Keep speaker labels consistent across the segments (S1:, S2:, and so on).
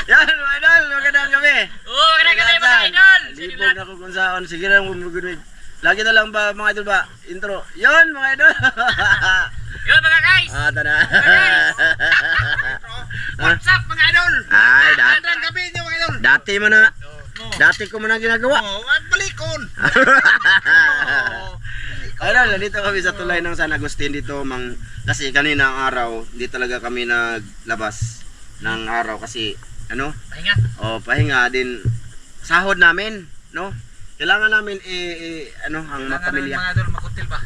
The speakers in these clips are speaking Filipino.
S1: Yan, mga idol, magandang gabi.
S2: Oo, magandang gabi mga idol.
S1: Libog na ko kung saan. Sige lang, mag-good. Lagi na lang ba mga idol ba? Intro. Yon mga idol.
S2: Yun mga guys.
S1: Tada.
S2: What's up mga idol?
S1: Ay,
S2: Magandang gabi niyo mga idol.
S1: dati mo na. Dati ko mo na ginagawa.
S2: Balikon.
S1: Idol, nandito kami sa tulay ng San Agustin dito. Kasi kanina ang araw, hindi talaga kami naglabas ng araw kasi
S2: Pahinga.
S1: Pahinga din sahod namin, no? Kailangan namin ang mapamilya.
S2: Mga idol, makutil ba?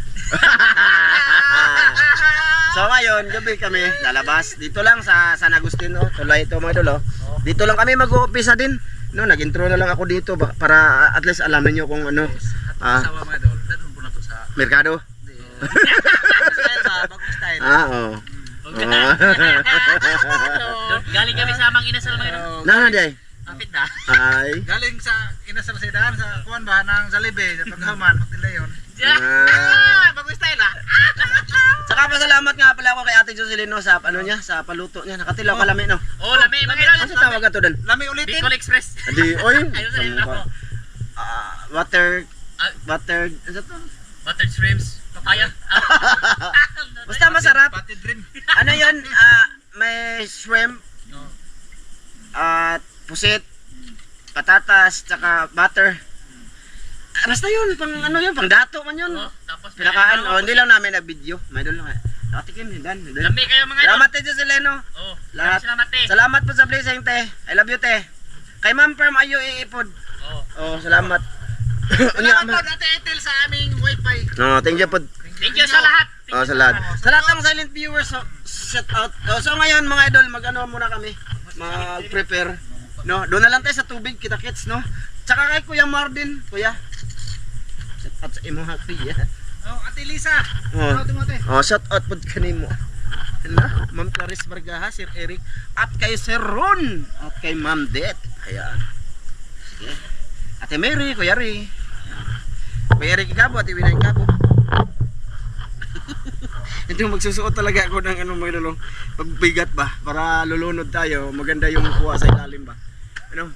S1: So ngayon, gabi kami lalabas. Dito lang sa San Agustin, tulay ito mga idol, Dito lang kami mag-uumpisa din. No, nag-intro na lang ako dito para at least alam niyo kung ano.
S2: Sawa mga idol, dadun po na to sa
S1: Merkado.
S2: bagong style.
S1: Oo.
S2: Galing kami sa Mang Inasal mga idol.
S1: Nana day.
S2: Kapit na.
S1: Ay.
S3: Galing sa Inasal Sedan sa kuan ba ng Zalibe sa paghaman magtilayon.
S2: Bagong style ah.
S1: Saka pasalamat nga pala ako kay Ate Jocelyn sa sa paluto niya. Nakatilaw kalami no.
S2: Oh, lami mga idol.
S1: Ano tawag ato doon?
S3: Lami ulitin.
S2: Bicol Express.
S1: Adi oy.
S2: Ayun sa inyo ako.
S1: Butter ano to?
S2: Buttered shrimps, papaya.
S1: Basta masarap.
S3: Pati dream.
S1: Ano 'yun? May shrimp at pusit, patatas, tsaka butter. Basta yun, pang pang dato man yun.
S2: Tapos
S1: Pinakaan, hindi lang namin na-video. May doon lang. Nakatikim, dan.
S2: Lami kayo mga idol.
S1: Salamat tayo sa Leno.
S2: Oh,
S1: Lahat.
S2: salamat eh.
S1: Salamat po sa blessing, te. I love you, te. Kay Ma'am Perm, ayo iipod. Salamat.
S3: Salamat po Ate Ethel sa aming wifi.
S1: No, thank you po.
S2: Thank you sa lahat.
S1: Sa lahat. Sa lahat ng silent viewers, shout out. So ngayon mga idol, muna kami. Mag-prepare. No, doon na lang tayo sa tubig, kita kits, no? Tsaka kay Kuya Mardin, Kuya. Shout out sa imo ha, Kuya.
S3: Ate Lisa.
S1: Shout out po kanimo. Ma'am Clarice Bargaha, Sir Eric, at kay Sir Ron, at kay Ma'am Det. Ayan. Sige. Ate Mary, Kuya Ri. Kuya Ri Kikabo, Ate Winay Kikabo. Ito magsusuot talaga ako ng mga lulong pagbigat ba para lulunod tayo, maganda yung kuha sa ilalim ba.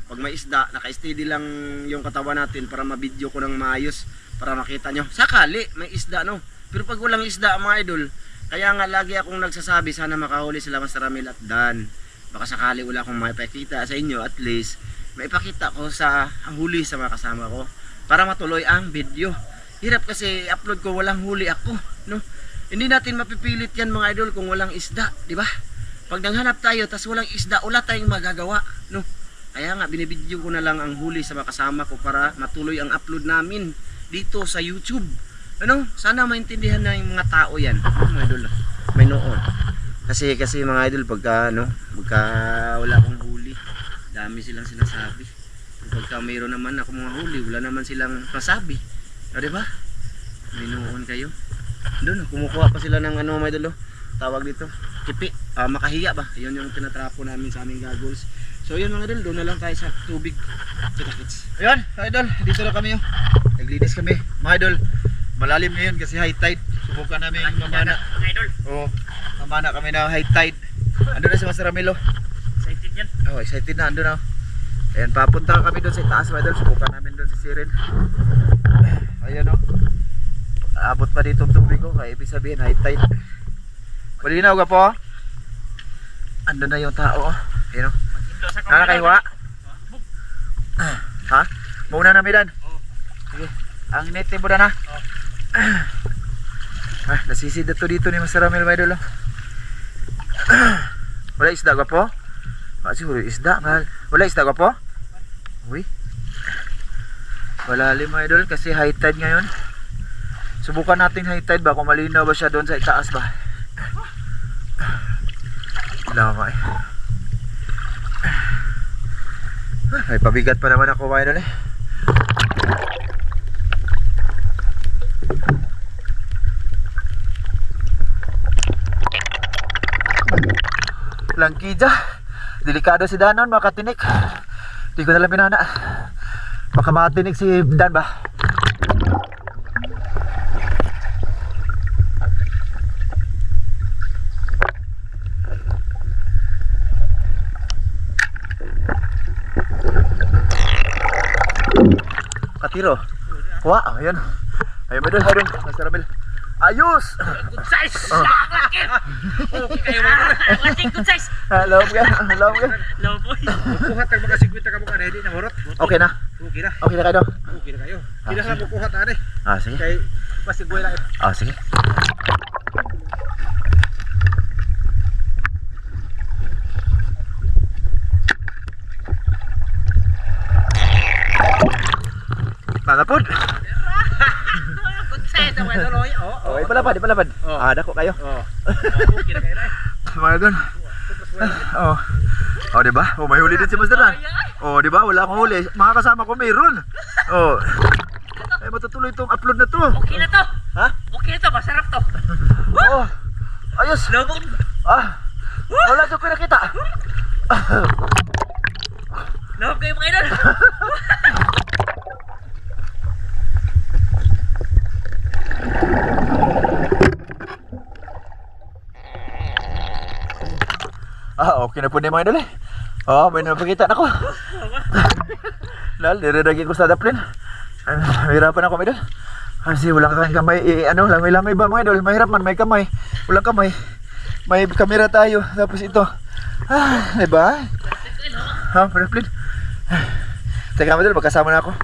S1: Pag may isda, naka-steady lang yung katawan natin para ma-video ko ng maayos para makita nyo. Sakali may isda pero pag walang isda mga idol, kaya nga lagi akong nagsasabi sana makahuli sila Master Ramil at Dan. Baka sakali wala akong maipakita sa inyo, at least maipakita ko sa huli sa mga kasama ko para matuloy ang video. Hirap kasi upload ko walang huli ako, no? Hindi natin mapipilit yan mga idol kung walang isda, di ba? Pag nanghanap tayo tas walang isda, wala tayong magagawa, no? Kaya nga binibidyo ko na lang ang huli sa mga kasama ko para matuloy ang upload namin dito sa YouTube. Sana maintindihan na yung mga tao yan, mga idol. May noon. Kasi mga idol pagka wala akong huli, dami silang sinasabi. Pagka mayroon naman ako mga huli, wala naman silang masabi. Di ba? May noon kayo. Doon, kumukuha pa sila ng mga idol, tawag dito, kipi, makahiya ba? Yun yung tinatrapo namin sa aming goggles. So yun mga idol, doon na lang tayo sa tubig.
S3: Ayan, idol, dito na kami. Naglinis kami. Mga idol, malalim ngayon kasi high tide. Subukan namin mamana.
S2: Idol.
S3: Mamana kami na high tide. Ando na si Master Ramilo.
S2: Excited yan.
S3: Excited na, ando na. Ayan, papunta kami doon sa itaas mga idol. Subukan namin doon si Siren. Ayan abot pa dito ang tubig ko, kaya ibig sabihin high tide. Malinaw ka po. Ando na yung tao. Ayan nakakaiwa. Ha? Muna na midan. Sige. Ang net mo na. Nasisid to dito ni Master Ramil mga idol. Wala isda ka po? Siguro isda. Wala isda ka po? Uy. Wala mga idol kasi high tide ngayon. Subukan natin high tide ba kung malinaw ba siya doon sa itaas ba. Lama May pabigat pa naman ako mga idol Langkija. Delikado si Danon, makatinik. Di ko nalang pinana. Baka makatinik si Dan ba? Katiro. Kuha, ayun. Ayun, Idol, ayun. Master Ramil. Ayos!
S2: Good size! Ang laki! Okay kayo mga idol. Ang laki, good size!
S3: Hello, ka. Hello, ka.
S2: Low boy.
S4: Kuhat ang mga 50 ka mo ka ready na horot.
S3: Okay na?
S4: Okay na.
S3: Okay na kayo?
S4: Okay na kayo. Hindi na mo kuhat ane.
S3: Ah, sige.
S4: Kay pasigboy lang.
S3: Ah, sige. Manapod.
S2: Good size ang mga idol. Oh,
S3: Okay, palapad.
S4: Oh.
S3: Ah, dako kayo.
S4: Oh. Okay na kayo na.
S3: Mga doon. Oh. Oh, di ba? Oh, may huli din si Master Dan. Oh, di ba? Wala akong huli. Mga kasama ko mayroon. Oh. Ay, matutuloy itong upload na to.
S2: Okay na to.
S3: Ha?
S2: Okay na to, masarap to.
S3: Oh. Ayos.
S2: Low boy.
S3: Ah. Wala dyan ko nakita.
S2: Low kayo mga idol.
S3: Ah, okay na po na yung mga idol eh. Oh, may napakita na ko. Lal, nireragin ko sa daplin. Ay, mahirapan ako mga idol. Kasi walang kamay, langoy-langoy ba mga idol? Mahirap man, may kamay. Walang kamay. May kamera tayo. Tapos ito. Ah, diba? Ha, daplin. Teka mga idol, magkasama na ako.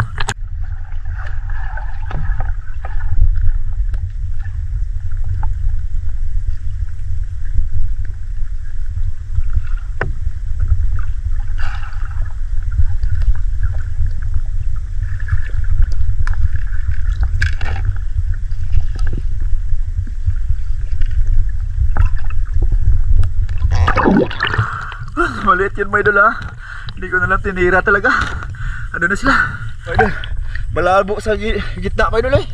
S3: Maliit yun mga idol ha. Hindi ko na lang tinira talaga. Ano na sila? Mga idol, malabo sa gitna mga idol eh.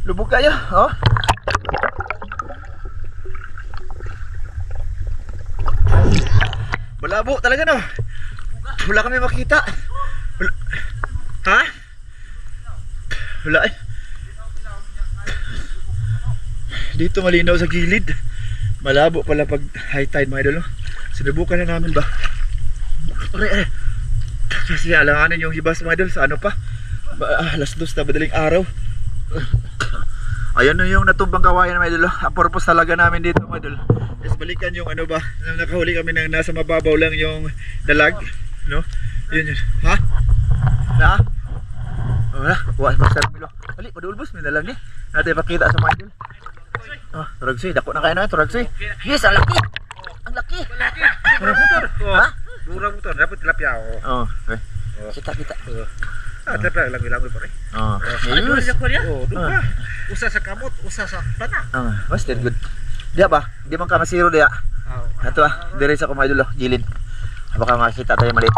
S3: Lubog kayo. Oh. Malabo talaga no. Wala kami makita. Wala. Ha? Wala eh. Dito malinaw sa gilid. Malabo pala pag high tide mga idol. Sinubukan na namin ba? Aray. Kasi alanganin yung hibas mga idol sa ano pa? Alas 2 na madaling araw. Ayan na yung natumbang kawayan mga idol. Ang purpose talaga namin dito mga idol is balikan yung ano ba? Nang nakahuli kami ng nasa mababaw lang yung dalag. No? Yun. Ha? Na? Wala. Wala. Master Milo. Hali, padulbos. May dalang ni. Natin pakita sa mga idol. Oh, turagsoy. Dako na kayo na. Turagsoy. Yes, ang laki. Ang laki.
S4: Malaki. Durang motor.
S3: Ha?
S4: Durang motor. Dapat tilapia ako.
S3: Oh, okay. Kita.
S4: Ah, tilapia lang pa rin.
S3: Oh.
S2: Ano
S3: Yes.
S2: sa Korea?
S4: Oh, doon pa. Usa sa kamot, usa sa bana.
S3: Mas good. Diya ba? Di man ka masiro diya.
S4: Oh.
S3: Ato dire sa kumaidol Jilin. Baka makita tayo mali.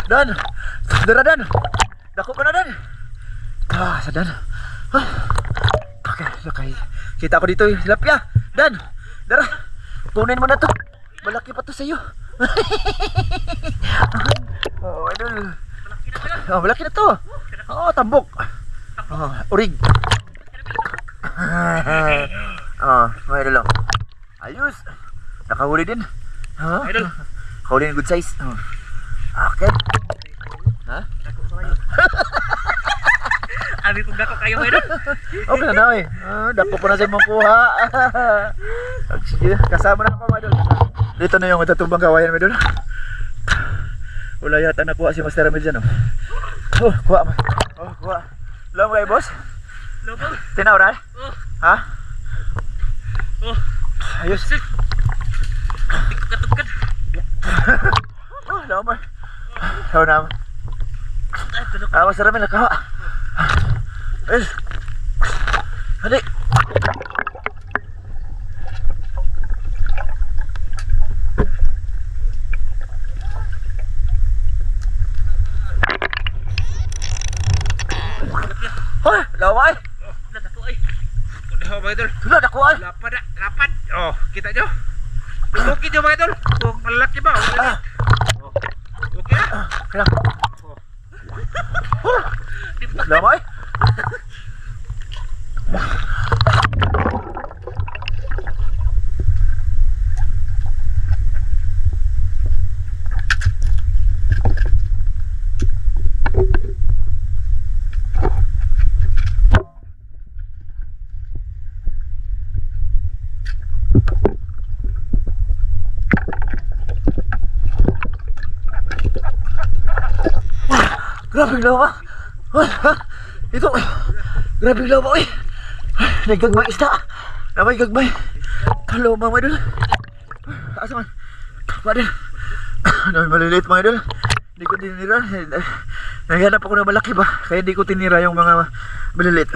S3: Dan. Dan. Dako pa na Dan. Ah, sa Dan. Ah. Okay. Kita ko dito yung tilapia. Dan. Dara. Kunin mo na to. Malaki pa to sa iyo. Oh, idol. Oh, malaki na to. Oh, tambok. Oh, urig. Oh, may idol lang. Ayos. Nakahuli din. Ha?
S2: Idol.
S3: Huli ng good size. Oh. Okay. Ha?
S2: Abi kung dako kayo mga idol.
S3: Okay na na eh. Dako pa na sa imong kuha. Sige, kasama na ako mga idol. Dito na yung matatumbang kawayan mga idol. Wala yata nakuha si Master Ramil dyan. Oh, kuha. Oh, kuha. Long way, boss.
S2: Low boy.
S3: Tinawra?
S2: Oh.
S3: Ha?
S2: Oh.
S3: Ayos.
S2: Katugkad.
S3: Oh, lamay. Sawa naman. Master Ramil, nakawa. Eh. Hali. Hoy, laway.
S2: Dako ay.
S4: Oh, mga idol.
S3: Sudah ako ay.
S4: Lapad. Oh, kita nyo. Tutukin nyo mga idol. Kung malaki ba?
S3: Ah.
S4: Okay na?
S3: Kaya. Lama eh. Grabe lama. Ito. Grabe lama eh. Nagagmay isda. Namay gagmay. Lama mga idol. Taas man. Padel. Namay maliliit mga idol. Hindi ko tinira. Naghanap ako ng malaki ba? Kaya hindi ko tinira yung mga maliliit.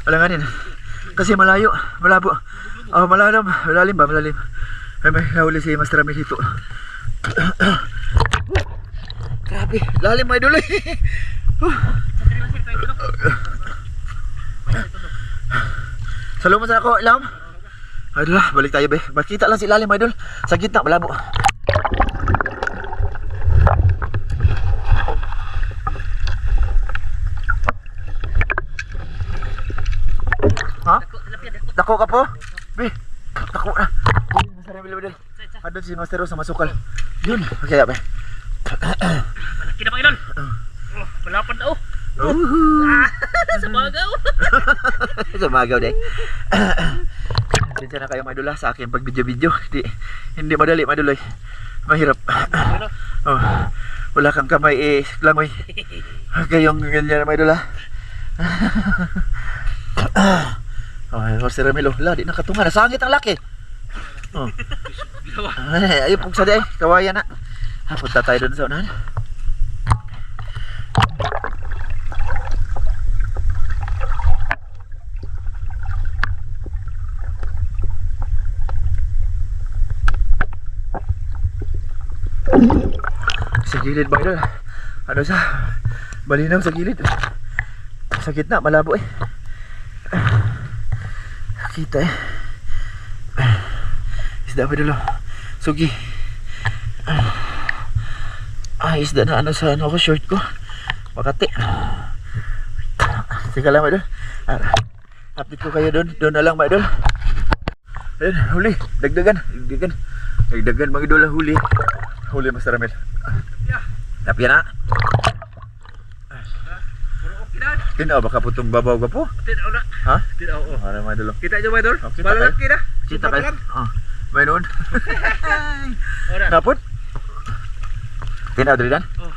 S3: Alanganin. Kasi malayo. Malabo. Oh, malalim. Malalim ba? Malalim. Ay, may nahuli si Master Ramil dito. Grabe, lalim mga idol eh. Salamat sa ako, Lam. Idol, balik tayo be. Makita lang si lalim mga idol. Sa gitna, malabo. Ha? Dako ka po? Be, dako na. Masarap bila idol. Adon si Master Ro sa masukal. Yun, okay be.
S2: Malaki na mga idol. Oh, malapad na oh. Sa bagaw.
S3: Sa magaw day. Sinsya na kayo mga idol sa akin pag video-video. Hindi madali mga idol eh. Mahirap. Oh, wala kang kamay eh. Langoy. Kayong ganyan mga idol ha. Oh, Master Ramil oh. Di nakatunga. Nasangit ang laki. Oh. Ay, ayun pong sada eh. Kawayan na. Punta tayo doon sa unahan. Sa gilid ba idol? Ano sa? Balinaw sa gilid. Sa gitna, malabo eh. Kita eh. Isda ba idol? Sugi. Isda na ano sa ano ko, short ko. Makati. Teka lang mga idol. Update ko kayo doon. Doon na lang mga idol. Ayun, huli. Dagdagan. Dagdagan mga idol, huli. Huli Master Ramil. Tapya na. Tinaw baka putong babaw ka po.
S4: Tinaw na.
S3: Ha?
S4: Tinaw oh.
S3: Ano mga idol?
S4: Kita nyo mga idol?
S3: Oh, kita
S4: Malalaki na.
S3: Kita kayo. May noon.
S4: Ora.
S3: Napot? Tinaw dali dan?
S4: Oh.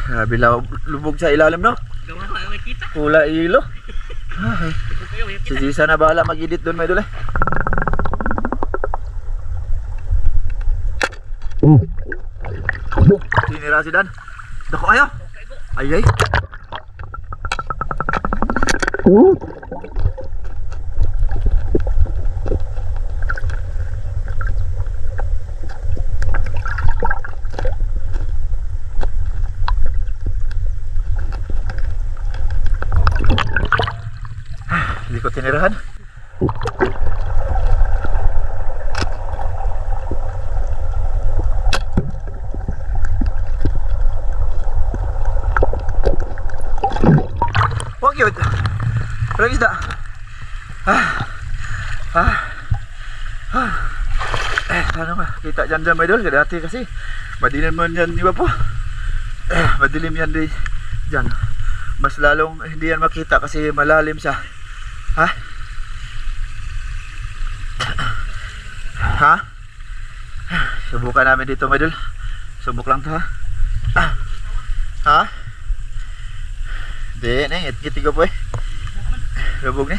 S3: Grabe lubog sa ilalim no?
S2: Gawa ko ay kita.
S3: Pula ilo. Ay,
S2: Kung kayo may
S3: si
S2: kita.
S3: Zisa na bahala mag-edit doon mga idol eh. Tinira si Dan. Dako ayo. Ay ay. Hindi ko tinirahan. Huwag yun. Walang isda. Paano nga? Kita dyan dyan mga idol. Dati kasi madilim man yan, di ba po? Madilim yan dyan. Mas lalong hindi yan makita kasi malalim siya. Ha? Ha? Subukan namin dito mga idol. Subok lang to ha. Ha? Di, ngit-ngit ko po eh. Lubog ni.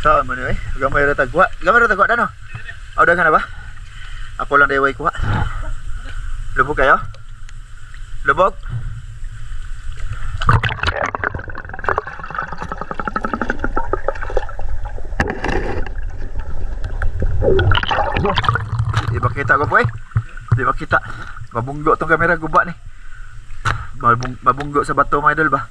S3: Saan mo ni eh? Gamay ra tagwa. Gamay ra tagwa dano. Aw dagan na ba? Ako lang dayaway kuha. Lubog kayo? Lubog? Di ba kita ko po eh? Di ba kita? Mabunggo tong kamera guba ni. Mabunggo sa bato mga idol ba?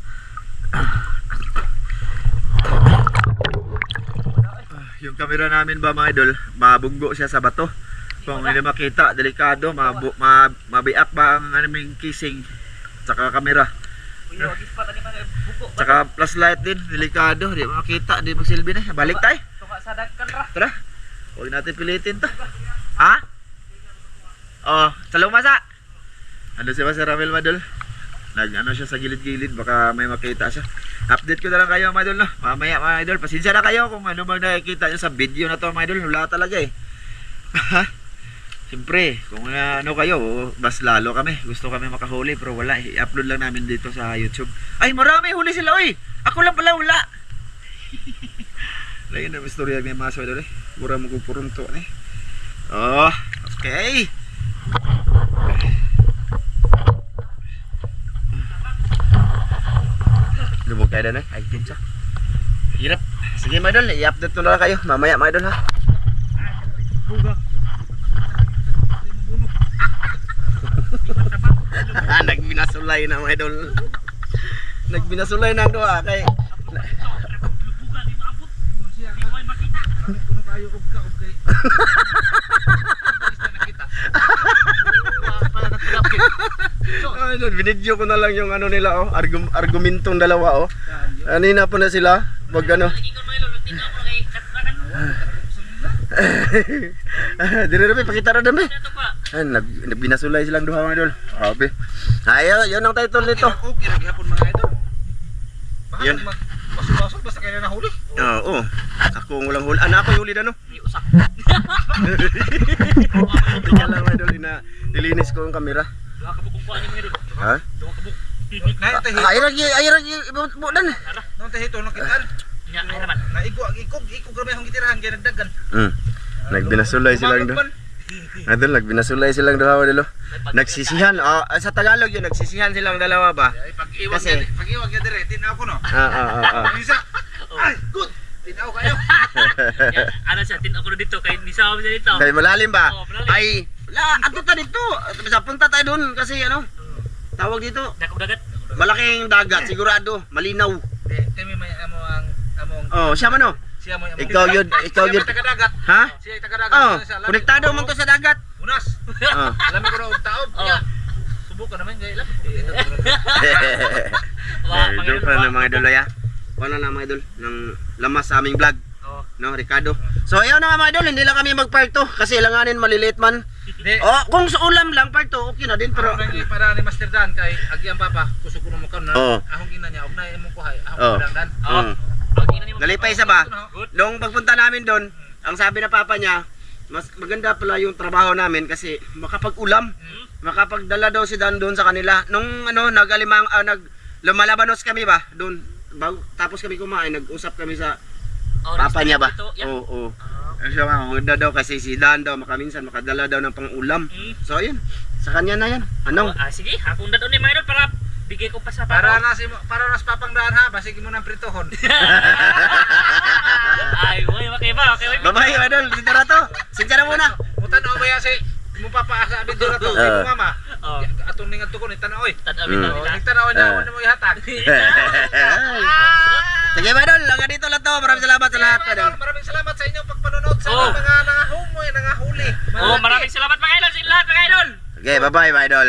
S3: Yung kamera namin ba mga idol, mabunggo siya sa bato. Kung hindi makita, delikado, mabiak ba ang aming casing saka kamera.
S2: Kuya, wag ispat ani man buko.
S3: Tsaka flashlight din, delikado, di makita, di magsilbi na. Balik tayo.
S2: Tunga sa dagkan ra.
S3: Tara. Huwag natin pilitin to. Ha? Oh, sa lumasa. Ano si Master Ramel Madol? Nag-ano siya sa gilid-gilid, baka may makita siya. Update ko na lang kayo mga idol, no? Mamaya mga idol, pasensya na kayo kung ano bang nakikita nyo sa video na to mga idol. Wala talaga eh. Siyempre, kung ano kayo, mas lalo kami. Gusto kami makahuli, pero wala. I-upload lang namin dito sa YouTube. Ay, marami huli sila, oy! Ako lang pala wala. Lain na istorya ng mga idol eh. Mura mo purunto eh. Oh, okay. Lubog kayo na eh. Ay, pinsa. Hirap. Sige mga idol, i-update ko na lang kayo. Mamaya mga idol ha. Nagbinasulay na mga idol. Nagbinasulay na ang doha kay
S2: Buka di maabot. Di mo makita.
S4: Kuno kayo og ka og kay. Isa nakita.
S2: Para natulapin.
S3: Idol, binidyo ko na lang yung ano nila oh, argumentong dalawa oh. Kanina po na sila, wag ano.
S2: Ingon mo ilo, tingnan mo kay katlakan.
S3: Dire ra pakita ra dami.
S2: Ito pa.
S3: Nagbinasulay silang duha mga idol. Grabe. Ayo, yun ang title nito.
S4: Okay ra gihapon mga idol.
S3: Yun.
S4: Basol-basol basta kayo na nahuli.
S3: Oo. Ako ang walang huli. Ano ako yung huli na no?
S2: Di usak.
S3: Tingnan lang mga idol, nilinis ko ang kamera.
S2: Duha ka bukong kuan ni mga idol.
S3: Ha?
S2: Duha ka buk.
S4: Na tahi.
S3: Ay ragi budan.
S4: Nung tahi to nakitaan.
S2: Nya ay naman.
S4: Naigo ikog ramay hong gitirahan kay nagdagan.
S3: Nagbinasulay silang duha. Idol, nagbinasulay silang dalawa dilo. Nagsisihan. Sa Tagalog yun, nagsisihan silang dalawa ba?
S4: Pag-iwag
S3: Kasi-
S4: niya, pag-iwag niya dire, tinaw ko no. Isa. Ay, good. Tinaw kayo.
S2: Ano siya tin ako dito kay nisaw siya dito.
S3: Kaya malalim ba?
S2: Oo, malalim.
S3: Ay, ato ta dito. Sa punta tayo doon kasi ano, tawag dito,
S2: Dako dagat.
S3: malaking dagat sigurado, malinaw.
S4: Kami may among
S3: Oh, siya man oh.
S4: siya mo
S3: Ikaw yun,
S4: taga-dagat.
S3: Ha?
S4: Siya ay taga-dagat.
S3: Oh, konektado man to sa dagat.
S4: Unas.
S3: Oh.
S4: Alam ko na og taob.
S2: Oo.
S4: Subukan naman gay lang.
S3: Idol pa na mga idol ya. Wala na mga idol ng lamas sa aming vlog.
S2: Oh.
S3: No, Ricardo. So ayun na nga mga idol, hindi lang kami mag-part 2 kasi langanin maliliit man.
S4: Di.
S3: Oh, kung sa ulam lang part 2, okay na din pero
S4: Para ni Master Dan kay agi ang papa, kusog ko na mo kan na.
S3: Oo.
S4: Ahong ina niya og na imong kuhay.
S3: Oo.
S4: Ahong Dan.
S2: Oh.
S3: Mm.
S2: Pag ina ni mo.
S3: Nalipay isa ba?
S2: Good.
S3: Nung pagpunta namin doon, ang sabi na papa niya, mas maganda pala yung trabaho namin kasi makapag-ulam, makapagdala daw si Dan doon sa kanila. Nung ano, lumalabanos kami ba doon. Tapos kami kumain, nag-usap kami sa
S2: Oh,
S3: papa niya ba?
S2: dito, yan.
S3: Oo. Siya maganda daw kasi si Dan daw makaminsan makadala daw ng pang-ulam. So ayun, sa kanya na yan. Anong?
S2: Sige, akong dadon ni mga idol para bigay ko pa sa
S4: Para
S2: para.
S4: para nas papangdaan ha, basig mo nang pritohon.
S2: Ay, oy, okay ba? Okay,
S3: Bye-bye, idol. Dito na to. Sinta na muna.
S4: Mutan o baya si mo papa sa abentura to,
S3: Oo.
S4: kay mo mama.
S2: Oh,
S4: Atong ning adto ko ni tanaw oy.
S2: tadawin na
S4: Oh,
S2: nila.
S4: ning tanaw niya mo ihatag.
S3: Sige, idol. Hanggang dito lang to. Maraming salamat sa lahat, idol.
S4: Maraming salamat sa inyong pagpanonood sa
S2: Oh.
S4: mga nangahuli.
S2: Oh, maraming salamat mga idol sa lahat mga idol.
S3: Okay, bye-bye, idol.